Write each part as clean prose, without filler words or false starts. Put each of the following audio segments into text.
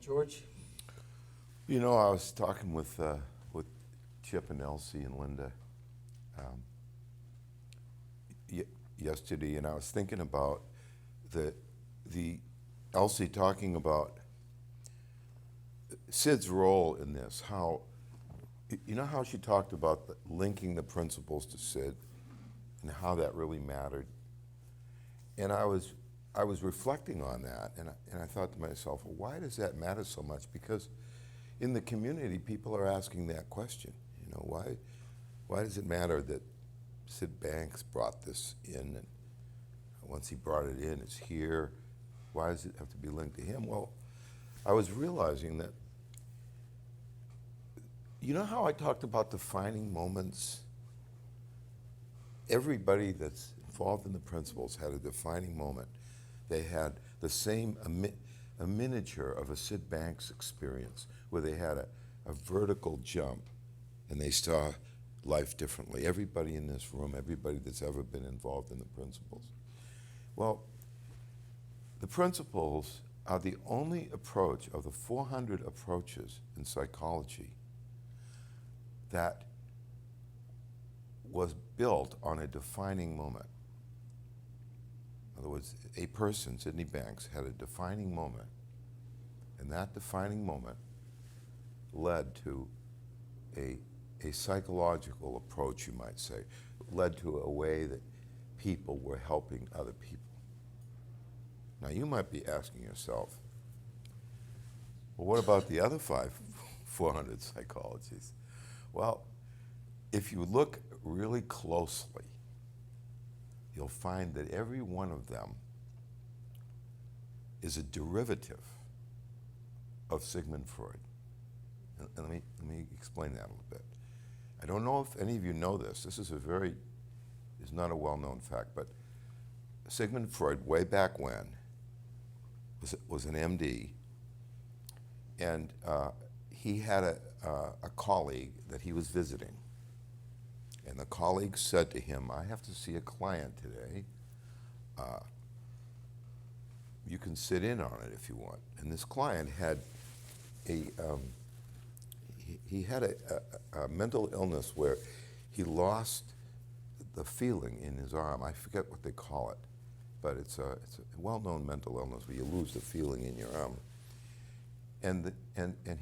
George? You know, I was talking with Chip and Elsie and Linda um, y- yesterday, and I was thinking about the the Elsie talking about Sid's role in this. How you know how she talked about linking the principles to Sid and how that really mattered. And I was reflecting on that, and I thought to myself, well, why does that matter so much? Because in the community, people are asking that question. You know, why does it matter that Sid Banks brought this in, and once he brought it in, it's here? Why does it have to be linked to him? Well, I was realizing that, you know how I talked about defining moments? Everybody that's involved in the principles had a defining moment. They had the same, a miniature of a Sid Banks experience where they had a vertical jump and they saw life differently. Everybody in this room, everybody that's ever been involved in the principles. Well, the principles are the only approach of the 400 approaches in psychology that was built on a defining moment. In other words, a person, Sidney Banks, had a defining moment, and that defining moment led to a psychological approach, you might say, led to a way that people were helping other people. Now, you might be asking yourself, well, what about the other 400 psychologies? Well, if you look really closely, you'll find that every one of them is a derivative of Sigmund Freud. And let me explain that a little bit. I don't know if any of you know this. This is not a well-known fact, but Sigmund Freud, way back when, was an MD, and he had a colleague that he was visiting. And the colleague said to him, I have to see a client today. You can sit in on it if you want. And this client had he had a mental illness where he lost the feeling in his arm. I forget what they call it, but it's a well-known mental illness where you lose the feeling in your arm. And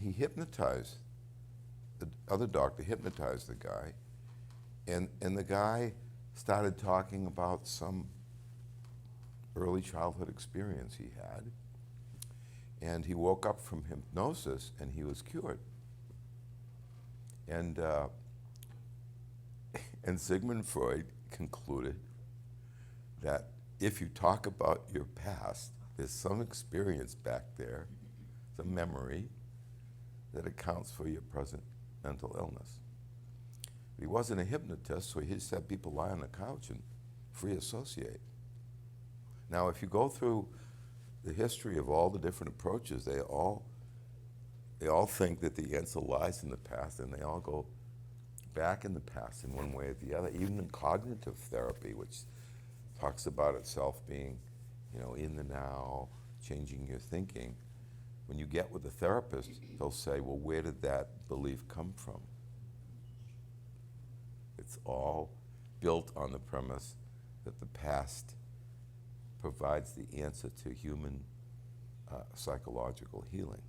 he hypnotized, the other doctor hypnotized the guy, and the guy started talking about some early childhood experience he had, and he woke up from hypnosis and he was cured. And Sigmund Freud concluded that if you talk about your past, there's some experience back there, some memory, that accounts for your present mental illness. He wasn't a hypnotist, so he just had people lie on the couch and free associate. Now, if you go through the history of all the different approaches, they all think that the answer lies in the past, and they all go back in the past in one way or the other. Even in cognitive therapy, which talks about itself being, in the now, changing your thinking. When you get with a therapist, they'll say, well, where did that belief come from? It's all built on the premise that the past provides the answer to human psychological healing.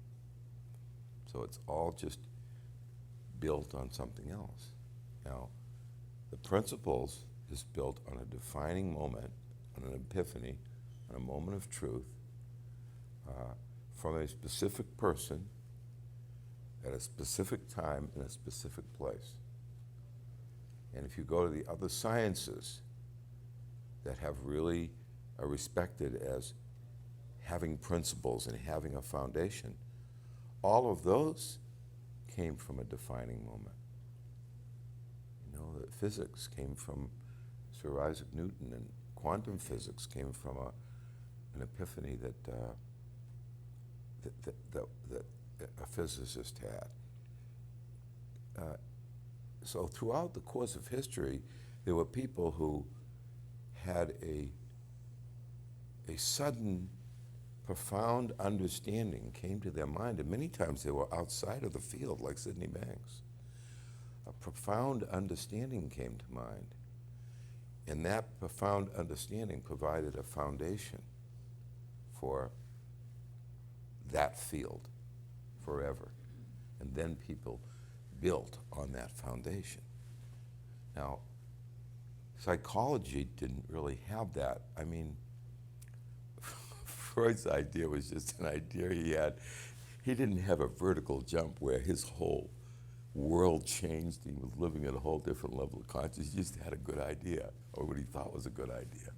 So it's all just built on something else. Now, the principles is built on a defining moment, on an epiphany, on a moment of truth, from a specific person, at a specific time, in a specific place. And if you go to the other sciences that have really are respected as having principles and having a foundation, all of those came from a defining moment. That physics came from Sir Isaac Newton, and quantum physics came from an epiphany that a physicist had. So throughout the course of history, there were people who had a sudden profound understanding came to their mind, and many times they were outside of the field, like Sydney Banks. A profound understanding came to mind, and that profound understanding provided a foundation for that field forever. And then people built on that foundation. Now, psychology didn't really have that. I mean, Freud's idea was just an idea he had. He didn't have a vertical jump where his whole world changed. He was living at a whole different level of consciousness. He just had a good idea, or what he thought was a good idea.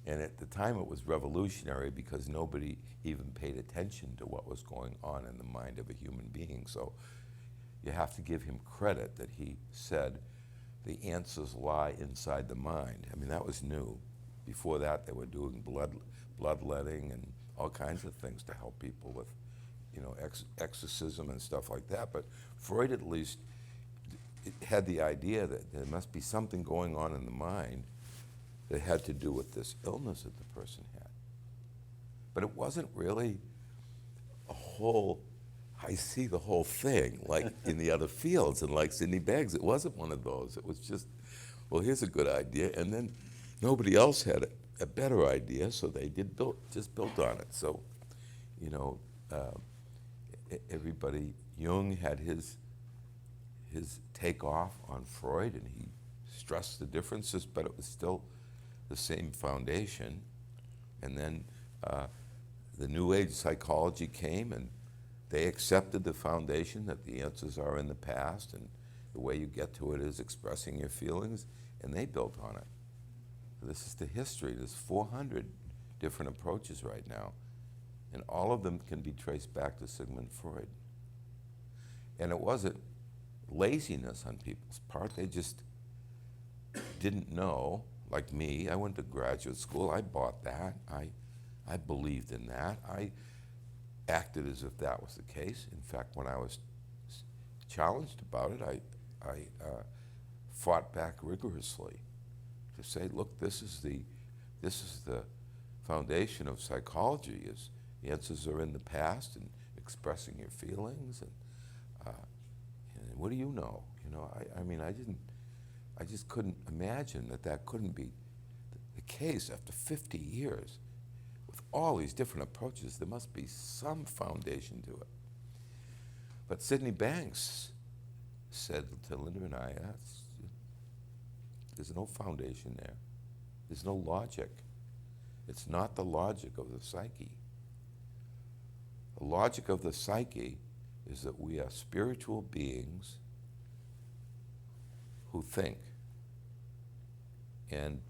And at the time it was revolutionary because nobody even paid attention to what was going on in the mind of a human being. So you have to give him credit that he said the answers lie inside the mind. I mean, that was new. Before that, they were doing bloodletting and all kinds of things to help people with, exorcism and stuff like that. But Freud at least had the idea that there must be something going on in the mind that had to do with this illness that the person had. But it wasn't really a whole, I see the whole thing, like in the other fields, and like Sydney Banks, it wasn't one of those. It was just, well, here's a good idea, and then nobody else had a better idea, so they just built on it. So, everybody, Jung had his takeoff on Freud, and he stressed the differences, but it was still the same foundation. And then the New Age psychology came, and they accepted the foundation that the answers are in the past, and the way you get to it is expressing your feelings, and they built on it. So this is the history. There's 400 different approaches right now, and all of them can be traced back to Sigmund Freud. And it wasn't laziness on people's part. They just didn't know. Like me, I went to graduate school. I bought that. I believed in that. I acted as if that was the case. In fact, when I was challenged about it, I fought back rigorously to say, look, this is the foundation of psychology. Is the answers are in the past and expressing your feelings, and what do you know? I just couldn't imagine that couldn't be the case after 50 years. With all these different approaches, there must be some foundation to it. But Sydney Banks said to Linda and I, there's no foundation there. There's no logic. It's not the logic of the psyche. The logic of the psyche is that we are spiritual beings who think. And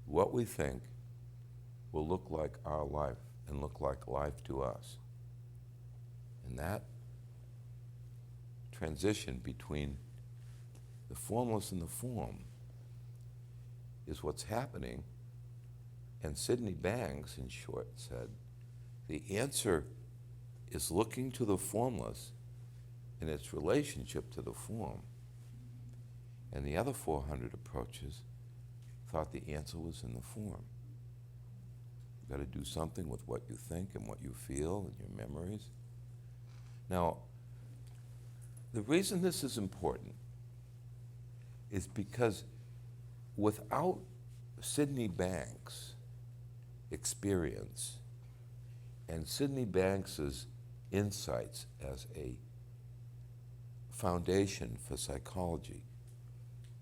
what we think will look like our life and look like life to us. And that transition between the formless and the form is what's happening. And Sydney Banks, in short, said, the answer is looking to the formless in its relationship to the form. And the other 400 approaches thought the answer was in the form. You've got to do something with what you think and what you feel and your memories. Now, the reason this is important is because without Sydney Banks' experience and Sydney Banks's insights as a foundation for psychology,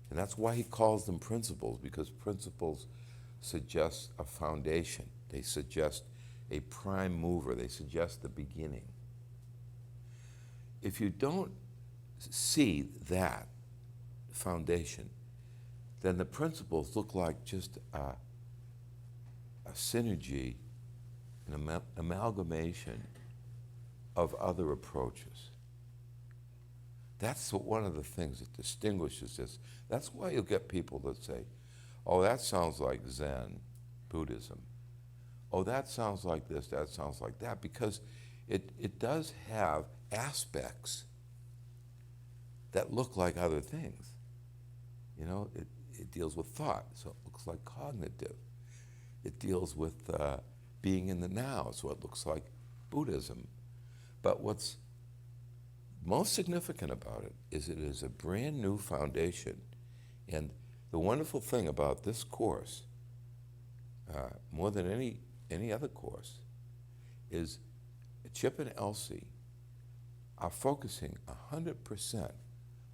and that's why he calls them principles, because principles suggest a foundation. They suggest a prime mover. They suggest the beginning. If you don't see that foundation, then the principles look like just a synergy, an amalgamation of other approaches. That's one of the things that distinguishes this. That's why you'll get people that say, oh, that sounds like Zen, Buddhism. Oh, that sounds like this, that sounds like that, because it does have aspects that look like other things. It deals with thought, so it looks like cognitive. It deals with being in the now. So it looks like Buddhism. But what's most significant about it is a brand new foundation. And the wonderful thing about this course, more than any other course, is Chip and Elsie are focusing 100%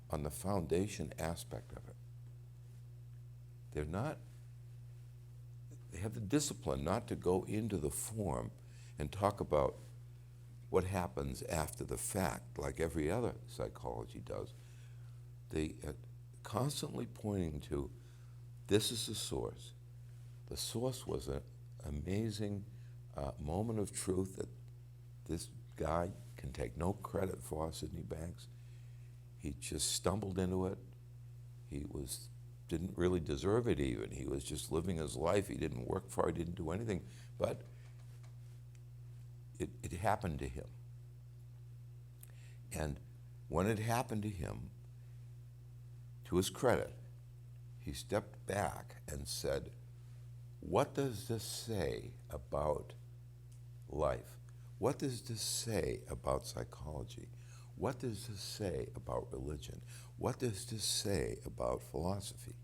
on the foundation aspect of it. They have the discipline not to go into the form and talk about what happens after the fact, like every other psychology does. They are constantly pointing to, this is the source. The source was an amazing moment of truth that this guy can take no credit for, Sidney Banks. He just stumbled into it. He didn't really deserve it even. He was just living his life. He didn't work for it, he didn't do anything. But it happened to him. And when it happened to him, to his credit, he stepped back and said, what does this say about life? What does this say about psychology? What does this say about religion? What does this say about philosophy?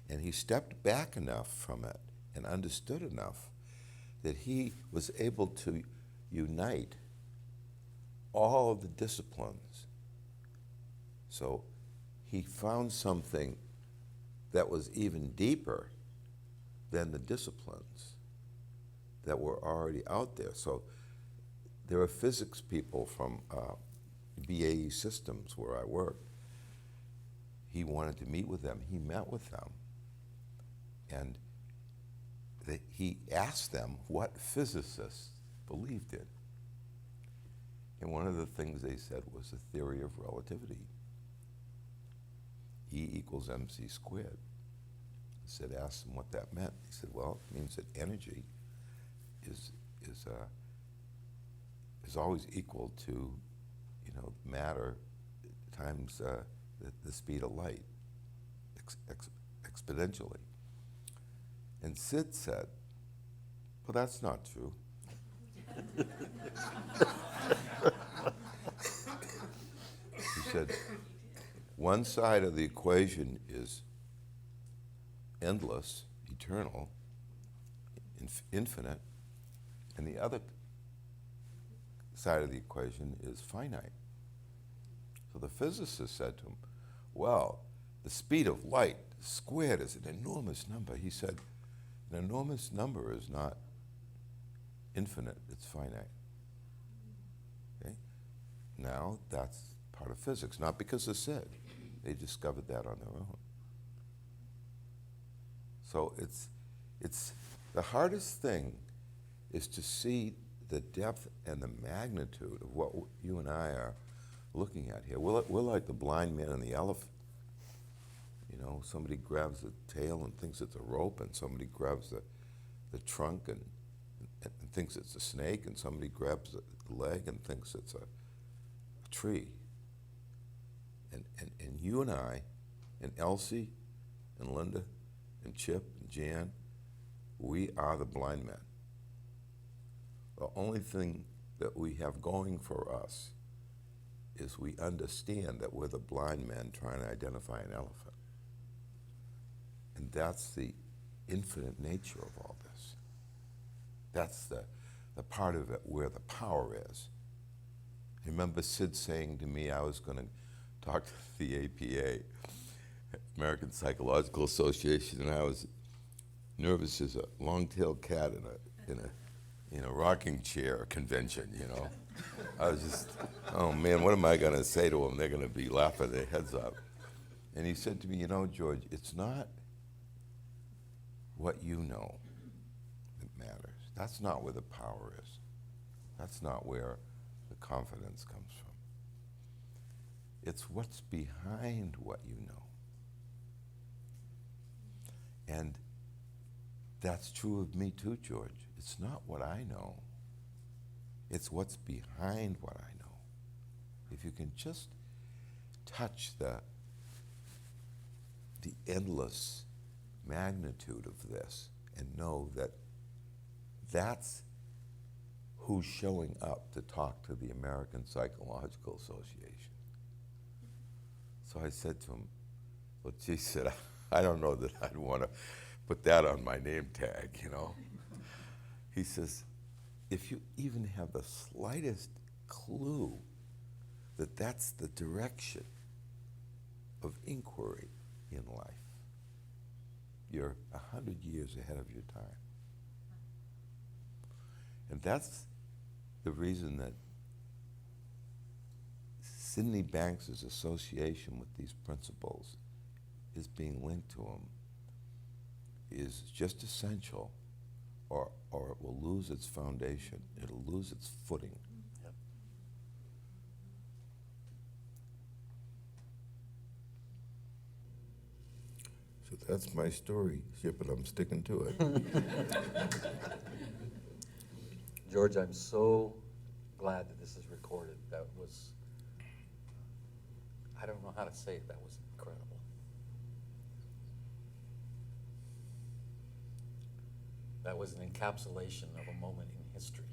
And he stepped back enough from it and understood enough that he was able to unite all of the disciplines. So he found something that was even deeper than the disciplines that were already out there. So there are physics people from BAE Systems where I work. He wanted to meet with them. He met with them. And he asked them what physicists believed in. And one of the things they said was the theory of relativity. E equals mc squared. I said, asked him what that meant. He said, well, it means that energy is always equal to, matter times the speed of light, exponentially. And Sid said, well, that's not true. He said, one side of the equation is endless, eternal, infinite, and the other side of the equation is finite. So the physicist said to him, well, the speed of light squared is an enormous number. He said, an enormous number is not infinite, it's finite. Okay? Now that's part of physics, not because of Sid. They discovered that on their own. So it's the hardest thing is to see the depth and the magnitude of what you and I are looking at here. We're like the blind man and the elephant. Somebody grabs the tail and thinks it's a rope, and somebody grabs the trunk and thinks it's a snake, and somebody grabs the leg and thinks it's a tree. And you and I, and Elsie, and Linda, and Chip, and Jan, we are the blind men. The only thing that we have going for us is we understand that we're the blind men trying to identify an elephant. And that's the infinite nature of all this. That's the part of it where the power is. I remember Sid saying to me I was going to talk to the APA, American Psychological Association, and I was nervous as a long-tailed cat in a rocking chair convention, I was just, oh man, what am I going to say to them? They're going to be laughing their heads up. And he said to me, George, it's not what you know that matters. That's not where the power is. That's not where the confidence comes from. It's what's behind what you know. And that's true of me too, George. It's not what I know. It's what's behind what I know. If you can just touch the endless magnitude of this and know that that's who's showing up to talk to the American Psychological Association. So I said to him, well, gee, said, I don't know that I'd want to put that on my name tag, you know. He says, if you even have the slightest clue that that's the direction of inquiry in life, you're 100 years ahead of your time. And that's the reason that Sydney Banks' association with these principles is being linked to them is just essential, or it will lose its foundation. It'll lose its footing. Yep. So that's my story, Chip, and I'm sticking to it. George, I'm so glad that this is recorded. That was, I don't know how to say it, that was incredible. That was an encapsulation of a moment in history,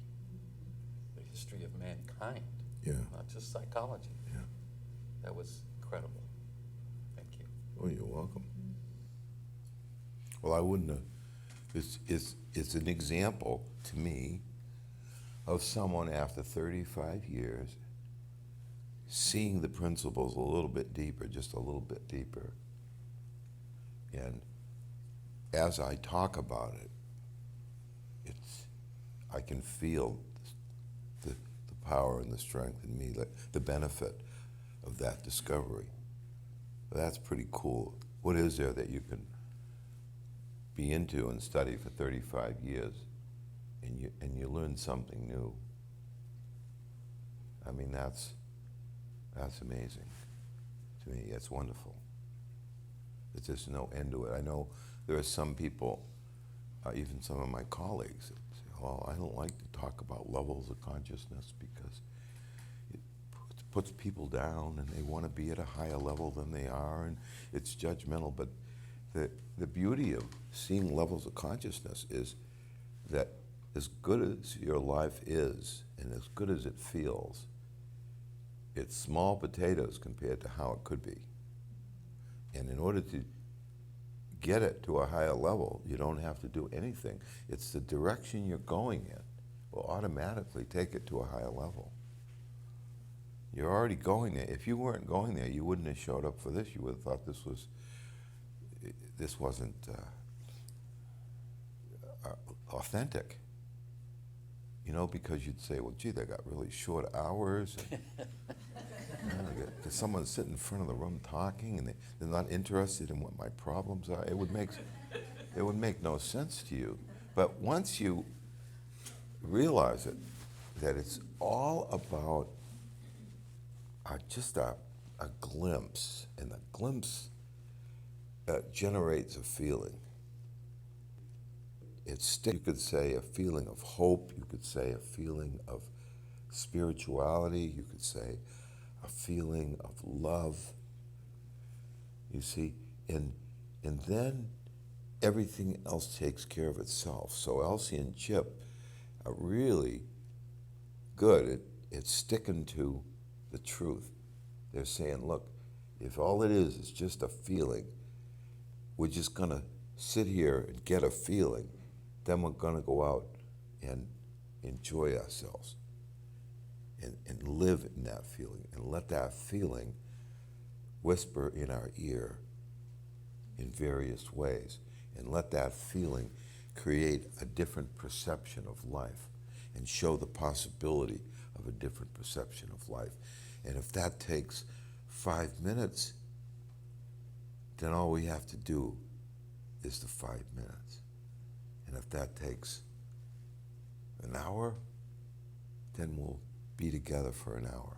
the history of mankind, Yeah. not just psychology. Yeah. That was incredible. Thank you. Oh, you're welcome. Well, I wouldn't have. It's an example to me of someone after 35 years seeing the principles a little bit deeper, just a little bit deeper. And as I talk about it, I can feel the power and the strength in me, the benefit of that discovery. That's pretty cool. What is there that you can be into and study for 35 years and you learn something new? I mean, that's amazing to me. It's wonderful. There's just no end to it. I know there are some people, even some of my colleagues, that say, well, I don't like to talk about levels of consciousness because it puts people down and they want to be at a higher level than they are, and it's judgmental. But the beauty of seeing levels of consciousness is that as good as your life is and as good as it feels, it's small potatoes compared to how it could be. And in order to get it to a higher level, you don't have to do anything. It's the direction you're going in will automatically take it to a higher level. You're already going there. If you weren't going there, you wouldn't have showed up for this. You would have thought this wasn't authentic. You know, because you'd say, well, gee, they got really short hours. And, someone sitting in front of the room talking, and they're not interested in what my problems are. It would make no sense to you. But once you realize it, that it's all about just a glimpse, and the glimpse generates a feeling. You could say a feeling of hope. You could say a feeling of spirituality. You could say a feeling of love. You see, and then everything else takes care of itself. So Elsie and Chip are really good at sticking to the truth. They're saying, look, if all it is just a feeling, we're just going to sit here and get a feeling, then we're going to go out and enjoy ourselves and live in that feeling and let that feeling whisper in our ear in various ways and let that feeling create a different perception of life and show the possibility of a different perception of life. And if that takes 5 minutes, then all we have to do is the 5 minutes. And if that takes an hour, then we'll be together for an hour.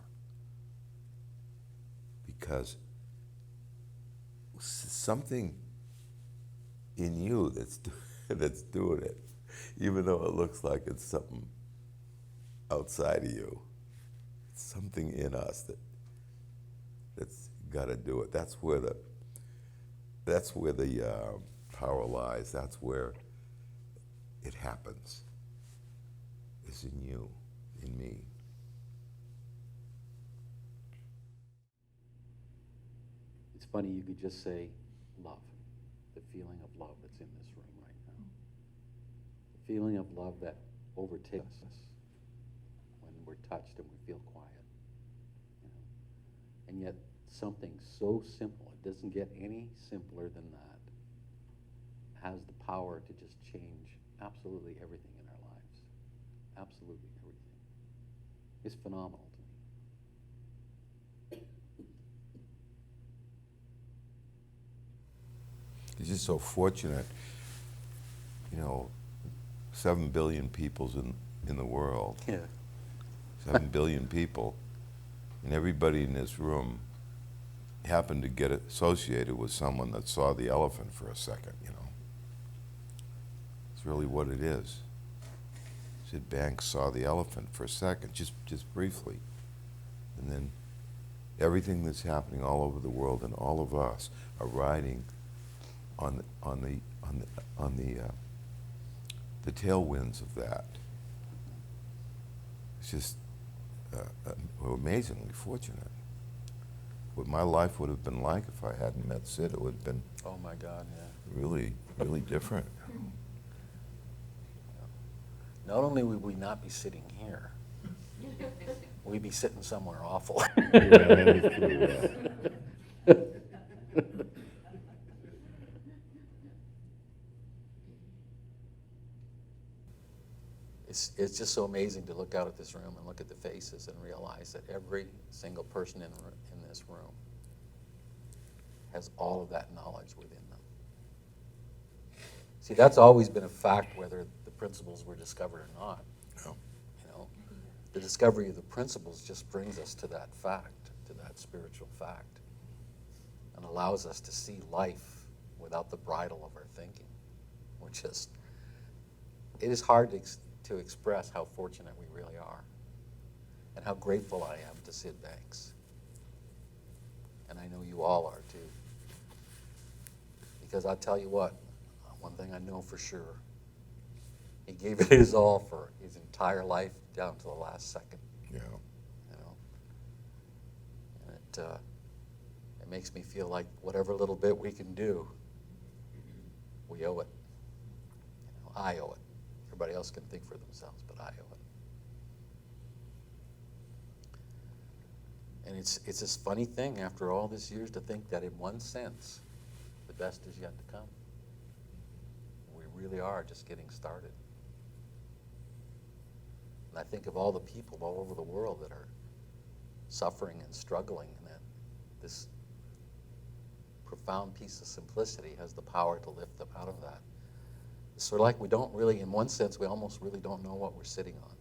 Because something in you that's doing it, even though it looks like it's something outside of you, it's something in us that's got to do it. That's where the power lies. That's where it happens. is in you, in me. It's funny, you could just say love, the feeling of love that's in this room right now. The feeling of love that overtakes us when we're touched and we feel quiet. You know? And yet something so simple, it doesn't get any simpler than that, has the power to just change absolutely everything in our lives. Absolutely everything. It's phenomenal to me. You're just so fortunate, 7 billion peoples in the world. Yeah. 7 billion people, and everybody in this room happened to get associated with someone that saw the elephant for a second, It's really what it is. Sid Banks saw the elephant for a second, just briefly. And then everything that's happening all over the world and all of us are riding on the tailwinds of that. It's just we're amazingly fortunate. What my life would have been like if I hadn't met Sid, it would have been Oh my God, yeah. really, really different. Not only would we not be sitting here, we'd be sitting somewhere awful. It's just so amazing to look out at this room and look at the faces and realize that every single person in this room has all of that knowledge within them. See, that's always been a fact, whether the principles were discovered or not. No. The discovery of the principles just brings us to that fact, to that spiritual fact, and allows us to see life without the bridle of our thinking. It is hard to express how fortunate we really are, and how grateful I am to Sid Banks. And I know you all are too. Because I'll tell you what, one thing I know for sure, he gave it his all for his entire life down to the last second. Yeah. And it makes me feel like whatever little bit we can do, we owe it. I owe it. Everybody else can think for themselves, but I owe it. And it's this funny thing after all these years to think that in one sense, the best is yet to come. We really are just getting started. And I think of all the people all over the world that are suffering and struggling, and that this profound piece of simplicity has the power to lift them out of that. It's sort of like we don't really, in one sense, we almost really don't know what we're sitting on.